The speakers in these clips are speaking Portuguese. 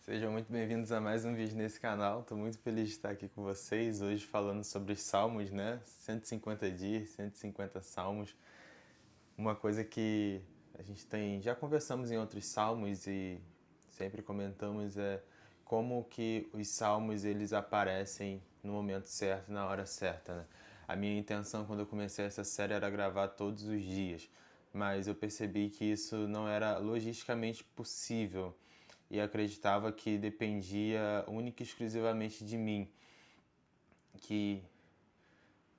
Sejam muito bem-vindos a mais um vídeo nesse canal. Estou muito feliz de estar aqui com vocês hoje falando sobre os salmos, né? 150 dias, 150 salmos. Uma coisa que a gente já conversamos em outros salmos e sempre comentamos é como que os salmos eles aparecem no momento certo, na hora certa, né? A minha intenção quando eu comecei essa série era gravar todos os dias, mas eu percebi que isso não era logisticamente possível e acreditava que dependia única e exclusivamente de mim, que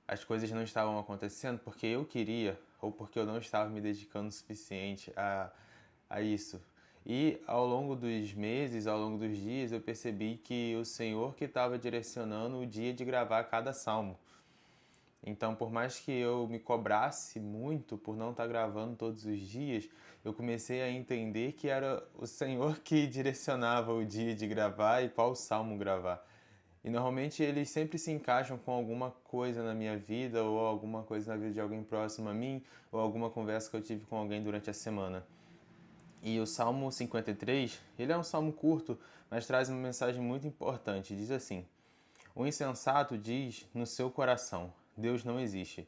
as coisas não estavam acontecendo porque eu queria ou porque eu não estava me dedicando o suficiente a isso. E ao longo dos meses, ao longo dos dias, eu percebi que o Senhor que estava direcionando o dia de gravar cada salmo. Então, por mais que eu me cobrasse muito por não estar gravando todos os dias, eu comecei a entender que era o Senhor que direcionava o dia de gravar e qual salmo gravar. E normalmente eles sempre se encaixam com alguma coisa na minha vida, ou alguma coisa na vida de alguém próximo a mim, ou alguma conversa que eu tive com alguém durante a semana. E o Salmo 53, ele é um salmo curto, mas traz uma mensagem muito importante. Diz assim: o insensato diz no seu coração: Deus não existe.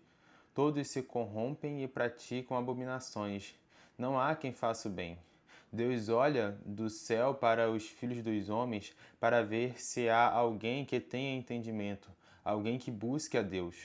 Todos se corrompem e praticam abominações. Não há quem faça o bem. Deus olha do céu para os filhos dos homens para ver se há alguém que tenha entendimento, alguém que busque a Deus.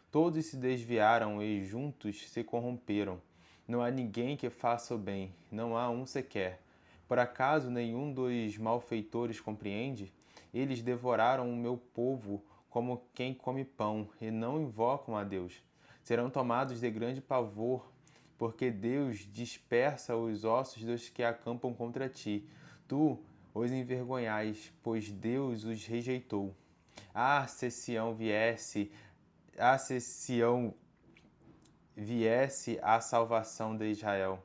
Todos se desviaram e juntos se corromperam. Não há ninguém que faça o bem, não há um sequer. Por acaso nenhum dos malfeitores compreende? Eles devoraram o meu povo como quem come pão e não invocam a Deus. Serão tomados de grande pavor, porque Deus dispersa os ossos dos que acampam contra ti. Tu os envergonhais, pois Deus os rejeitou. Se Sião viesse a salvação de Israel.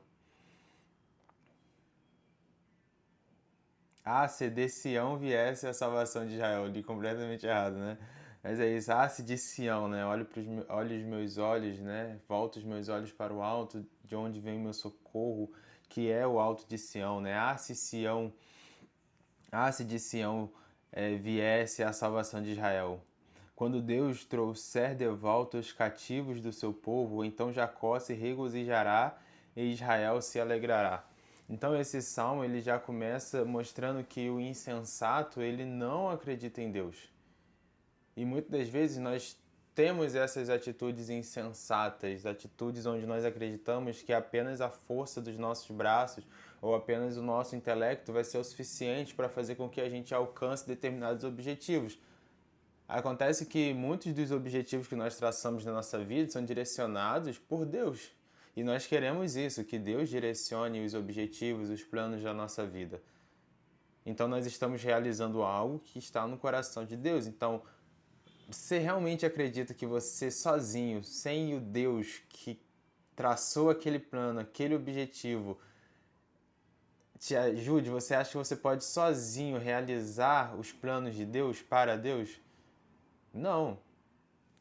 Se de Sião viesse a salvação de Israel. Li completamente errado, né? Mas é isso. Se de Sião, né? Olho os meus olhos, né? Volto os meus olhos para o alto, de onde vem o meu socorro, que é o alto de Sião, né? Se de Sião viesse a salvação de Israel. Quando Deus trouxer de volta os cativos do seu povo, então Jacó se regozijará e Israel se alegrará. Então esse salmo ele já começa mostrando que o insensato ele não acredita em Deus. E muitas das vezes nós temos essas atitudes insensatas, atitudes onde nós acreditamos que apenas a força dos nossos braços ou apenas o nosso intelecto vai ser o suficiente para fazer com que a gente alcance determinados objetivos. Acontece que muitos dos objetivos que nós traçamos na nossa vida são direcionados por Deus. E nós queremos isso, que Deus direcione os objetivos, os planos da nossa vida. Então nós estamos realizando algo que está no coração de Deus. Então, você realmente acredita que você sozinho, sem o Deus que traçou aquele plano, aquele objetivo, te ajude? Você acha que você pode sozinho realizar os planos de Deus para Deus? Não.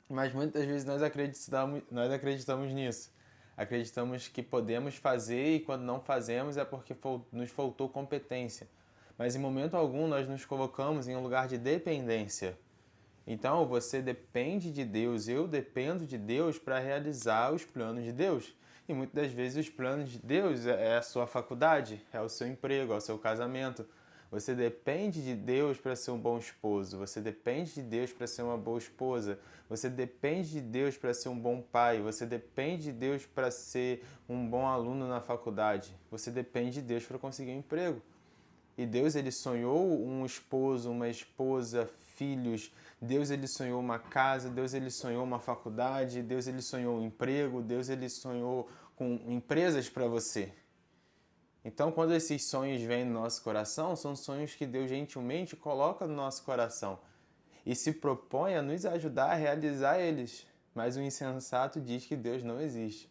Mas muitas vezes nós acreditamos nisso. Acreditamos que podemos fazer e quando não fazemos é porque nos faltou competência. Mas em momento algum nós nos colocamos em um lugar de dependência. Então você depende de Deus, eu dependo de Deus para realizar os planos de Deus. E muitas das vezes os planos de Deus é a sua faculdade, é o seu emprego, é o seu casamento. Você depende de Deus para ser um bom esposo, você depende de Deus para ser uma boa esposa, você depende de Deus para ser um bom pai, você depende de Deus para ser um bom aluno na faculdade, você depende de Deus para conseguir um emprego. E Deus ele sonhou um esposo, uma esposa, filhos. Deus ele sonhou uma casa, Deus ele sonhou uma faculdade, Deus ele sonhou um emprego, Deus ele sonhou com empresas para você. Então, quando esses sonhos vêm no nosso coração, são sonhos que Deus gentilmente coloca no nosso coração e se propõe a nos ajudar a realizar eles. Mas o insensato diz que Deus não existe.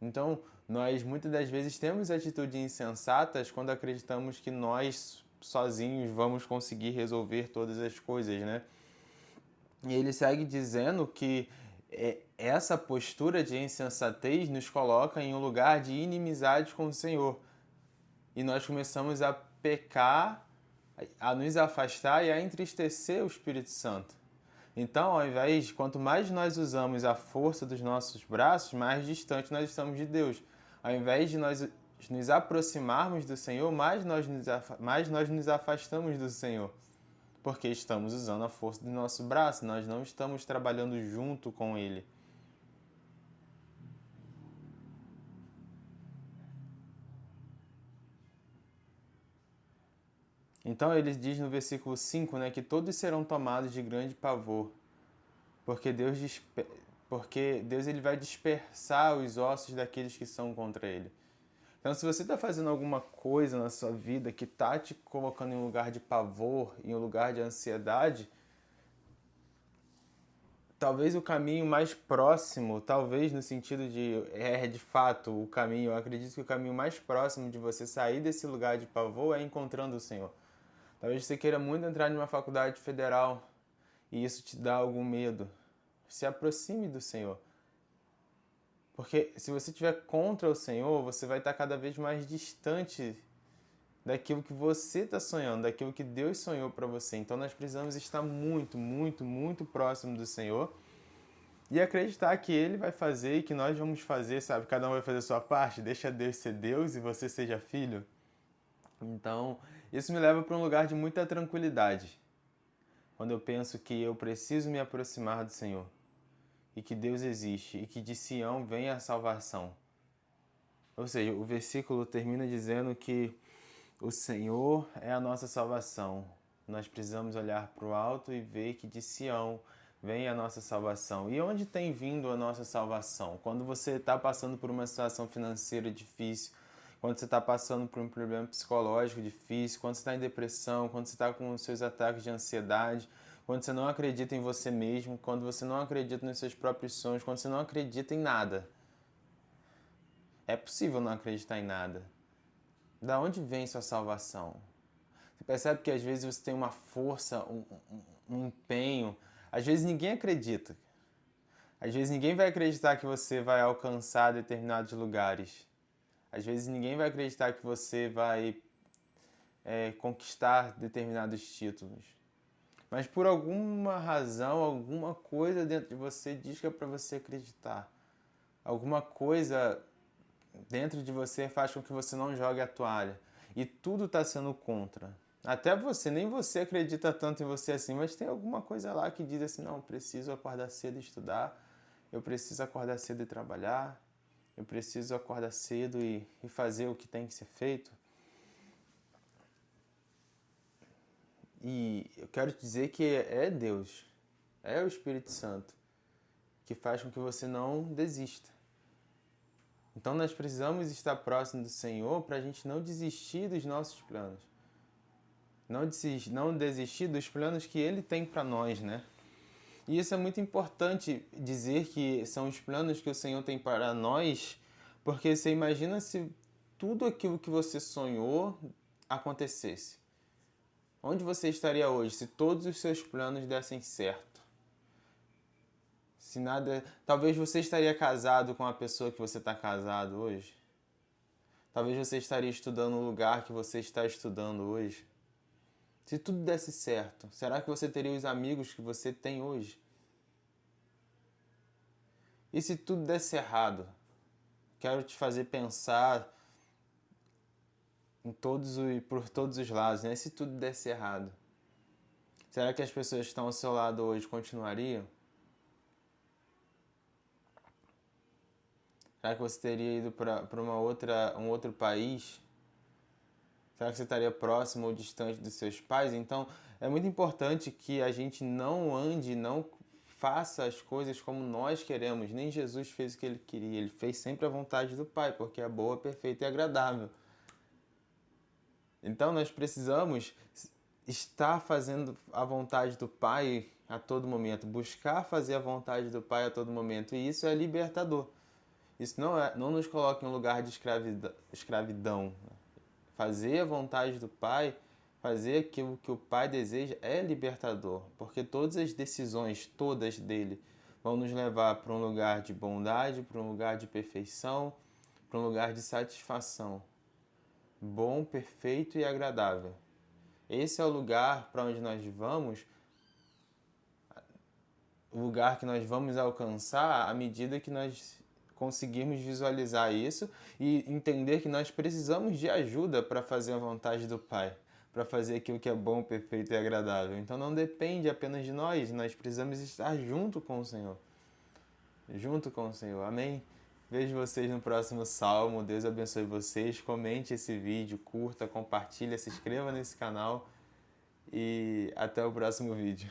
Então, nós muitas das vezes temos atitudes insensatas quando acreditamos que nós sozinhos vamos conseguir resolver todas as coisas, né? E ele segue dizendo que essa postura de insensatez nos coloca em um lugar de inimizade com o Senhor. E nós começamos a pecar a nos afastar e a entristecer o Espírito Santo. Então, ao invés, quanto mais nós usamos a força dos nossos braços, mais distante nós estamos de Deus. Ao invés de nós nos aproximarmos do Senhor, mais nós nos afastamos do Senhor. Porque estamos usando a força do nosso braço, nós não estamos trabalhando junto com Ele. Então ele diz no versículo 5, né, que todos serão tomados de grande pavor, porque Deus ele vai dispersar os ossos daqueles que são contra ele. Então, se você está fazendo alguma coisa na sua vida que está te colocando em um lugar de pavor, em um lugar de ansiedade, talvez o caminho mais próximo, talvez no sentido de fato, o caminho, eu acredito que o caminho mais próximo de você sair desse lugar de pavor é encontrando o Senhor. Talvez você queira muito entrar numa faculdade federal e isso te dá algum medo. Se aproxime do Senhor. Porque se você estiver contra o Senhor, você vai estar cada vez mais distante daquilo que você está sonhando, daquilo que Deus sonhou para você. Então nós precisamos estar muito, muito, muito próximo do Senhor e acreditar que Ele vai fazer e que nós vamos fazer, sabe? Cada um vai fazer a sua parte, deixa Deus ser Deus e você seja filho. Então, isso me leva para um lugar de muita tranquilidade. Quando eu penso que eu preciso me aproximar do Senhor e que Deus existe e que de Sião vem a salvação. Ou seja, o versículo termina dizendo que o Senhor é a nossa salvação. Nós precisamos olhar para o alto e ver que de Sião vem a nossa salvação. E onde tem vindo a nossa salvação? Quando você está passando por uma situação financeira difícil, quando você está passando por um problema psicológico difícil, quando você está em depressão, quando você está com os seus ataques de ansiedade, quando você não acredita em você mesmo, quando você não acredita nos seus próprios sonhos, quando você não acredita em nada. É possível não acreditar em nada. Da onde vem sua salvação? Você percebe que às vezes você tem uma força, um empenho. Às vezes ninguém acredita. Às vezes ninguém vai acreditar que você vai alcançar determinados lugares. Às vezes ninguém vai acreditar que você vai conquistar determinados títulos. Mas por alguma razão, alguma coisa dentro de você diz que é para você acreditar. Alguma coisa dentro de você faz com que você não jogue a toalha. E tudo está sendo contra. Até você, nem você acredita tanto em você assim, mas tem alguma coisa lá que diz assim, não, eu preciso acordar cedo e estudar, eu preciso acordar cedo e trabalhar, eu preciso acordar cedo e fazer o que tem que ser feito. E eu quero te dizer que é Deus, é o Espírito Santo, que faz com que você não desista. Então nós precisamos estar próximo do Senhor para a gente não desistir dos nossos planos. Não desistir dos planos que Ele tem para nós, né? E isso é muito importante dizer que são os planos que o Senhor tem para nós, porque você imagina se tudo aquilo que você sonhou acontecesse. Onde você estaria hoje se todos os seus planos dessem certo? Se nada, talvez você estaria casado com a pessoa que você está casado hoje. Talvez você estaria estudando no lugar que você está estudando hoje. Se tudo desse certo, será que você teria os amigos que você tem hoje? E se tudo desse errado? Quero te fazer pensar por todos os lados, né? Se tudo desse errado, será que as pessoas que estão ao seu lado hoje continuariam? Será que você teria ido para um outro país? Será que você estaria próximo ou distante dos seus pais? Então, é muito importante que a gente não ande, não faça as coisas como nós queremos. Nem Jesus fez o que ele queria. Ele fez sempre a vontade do Pai, porque é boa, perfeita e agradável. Então, nós precisamos estar fazendo a vontade do Pai a todo momento. Buscar fazer a vontade do Pai a todo momento. E isso é libertador. Isso não nos coloca em um lugar de escravidão. Fazer a vontade do Pai, fazer aquilo que o Pai deseja é libertador, porque todas as decisões, todas dele, vão nos levar para um lugar de bondade, para um lugar de perfeição, para um lugar de satisfação. Bom, perfeito e agradável. Esse é o lugar para onde nós vamos, o lugar que nós vamos alcançar à medida que nós conseguirmos visualizar isso e entender que nós precisamos de ajuda para fazer a vontade do Pai, para fazer aquilo que é bom, perfeito e agradável. Então não depende apenas de nós precisamos estar junto com o Senhor. Junto com o Senhor. Amém? Vejo vocês no próximo Salmo. Deus abençoe vocês. Comente esse vídeo, curta, compartilha, se inscreva nesse canal e até o próximo vídeo.